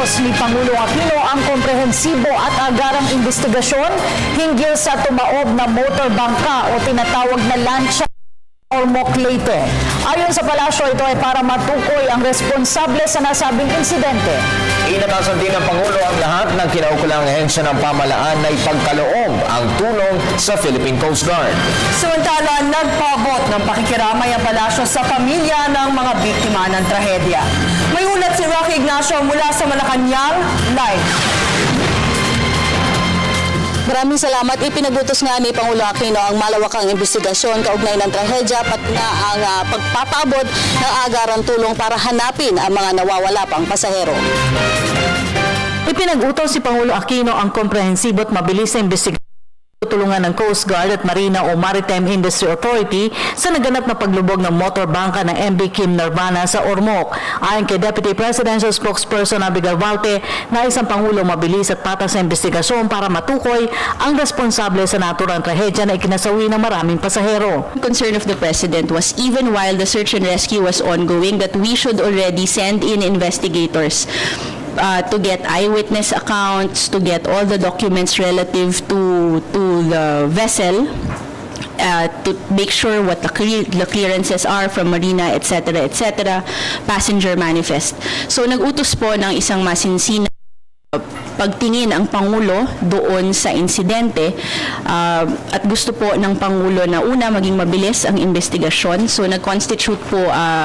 Iniutos ni Pangulong Aquino ang komprehensibo at agarang investigasyon hinggil sa tumaob na motor bangka o tinatawag na lancha Ormoc Leyte. Ayon sa palasyo, ito ay para matukoy ang responsable sa nasabing insidente. Inatasan din ng Pangulo ang lahat ng kinaukulang ahensya ng pamahalaan na ipagkaloob ang tulong sa Philippine Coast Guard. Samantala, nagpaabot ng pakikiramay ang palasyo sa pamilya ng mga biktima ng trahedya. May ulat si Rocky Ignacio mula sa Malacanang, live. Maraming salamat. Ipinagutos nga ni Pangulo Aquino ang malawakang investigasyon kaugnay ng trahedya pati na ang pagpapaabot ng agarang tulong para hanapin ang mga nawawala pang pasahero. Ipinagutos si Pangulo Aquino ang komprehensibo at mabilis na investigasyon tulungan ng Coast Guard at Marina o Maritime Industry Authority sa naganap na paglubog ng motor bangka ng MV Kim Nirvana sa Ormoc. Ayon kay Deputy Presidential Spokesperson Abigail Walte, nais ang Pangulo mabilis at patas na investigasyon para matukoy ang responsable sa naturang trahedya na ikinasawi ng maraming pasahero. Concern of the President was even while the search and rescue was ongoing that we should already send in investigators to get eyewitness accounts, to get all the documents relative to the vessel, to make sure what the clearances are from Marina, etc., passenger manifest. So nag-utos po ng isang masinsinang pagtingin ang Pangulo doon sa insidente at gusto po ng Pangulo na una maging mabilis ang investigasyon. So nag-constitute po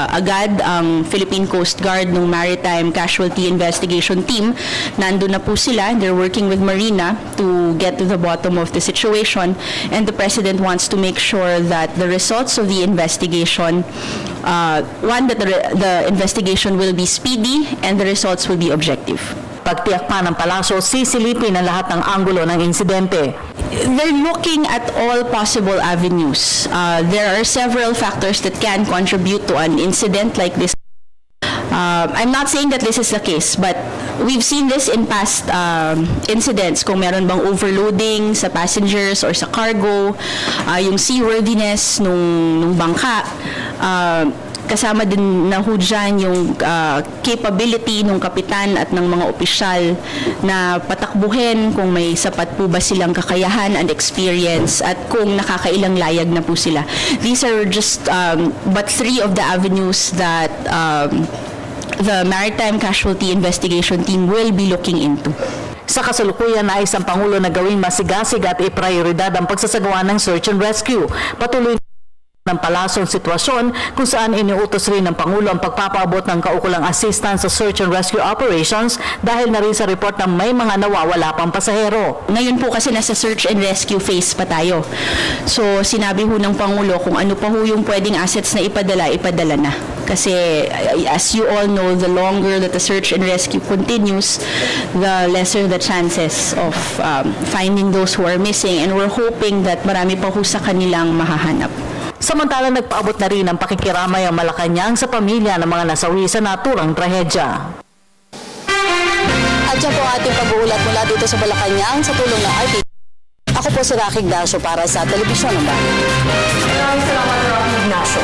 agad ang Philippine Coast Guard ng Maritime Casualty Investigation Team. Nandun na po sila. They're working with Marina to get to the bottom of the situation, and the President wants to make sure that the results of the investigation, one, that the investigation will be speedy and the results will be objective. Pagtiyak pa ng palasyo, sisilipin ang lahat ng anggulo ng insidente. They're looking at all possible avenues. There are several factors that can contribute to an incident like this. I'm not saying that this is the case, but we've seen this in past incidents. Kung meron bang overloading sa passengers or sa cargo, yung seaworthiness nung bangka, kasama din na ho dyan yung capability ng kapitan at ng mga opisyal na patakbuhin kung may sapat po ba silang kakayahan and experience at kung nakakailang layag na po sila. These are just but three of the avenues that the Maritime Casualty Investigation Team will be looking into. Sa kasalukuyan, nais ang Pangulo na gawing masigasig at iprioridad ang pagsasagawa ng search and rescue. Patuloy ng palasong sitwasyon kung saan iniutos rin ng Pangulo ang pagpapaabot ng kaukulang assistance sa search and rescue operations dahil na rin sa report na may mga nawawala pang pasahero. Ngayon po kasi nasa search and rescue phase pa tayo. So sinabi ho ng Pangulo kung ano pa ho yung pwedeng assets na ipadala na. Kasi as you all know, the longer that the search and rescue continues, the lesser the chances of finding those who are missing, and we're hoping that marami pa ho sa kanilang mahahanap. Samantala, nagpaabot na rin ang pakikiramay ang Malacanang sa pamilya ng mga nasawi sa naturang trahedya. At yan po ating pag-uulat mula dito sa Malacanang sa tulong ng RT. Ako po si Rocky Ignacio para sa Telebisyon ng Bayan. Maraming salamat, Rocky Ignacio.